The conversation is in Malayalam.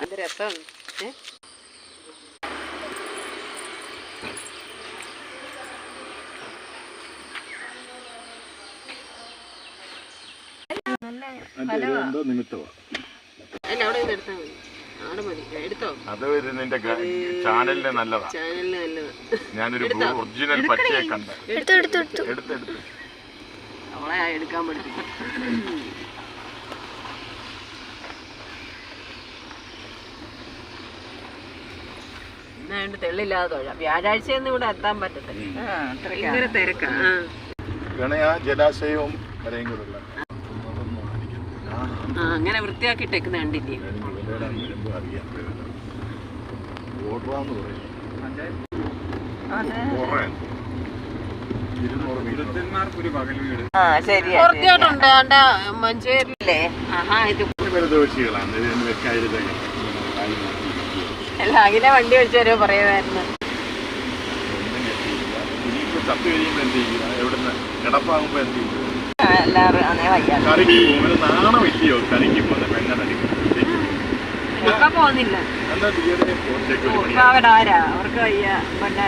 അത് രസം. ചാനലിന് നല്ലതാ. ഞാനൊരു ഒറിജിനൽ പച്ചയെ കണ്ട അവളെ എടുക്കാൻ പറ്റും. തെള്ളില്ലാതെ തൊഴാം. വ്യാഴാഴ്ചയൊന്നും ഇവിടെ എത്താൻ പറ്റത്തില്ല, ഭയങ്കര തിരക്കാ. ജലാശയവും അങ്ങനെ വൃത്തിയാക്കിട്ടേക്കുന്ന കണ്ടില്ലേ. വൃത്തിയായിട്ടുണ്ട് മഞ്ചേരിയില്ലേ. അല്ല അഖിലെ വണ്ടി വിളിച്ചു വരുമോ പറയുമായിരുന്നു. കിടപ്പാകുമ്പോ എന്ത് ചെയ്യും? പോകുന്നില്ല ആരാ അവർക്ക് വയ്യ. പിന്നെ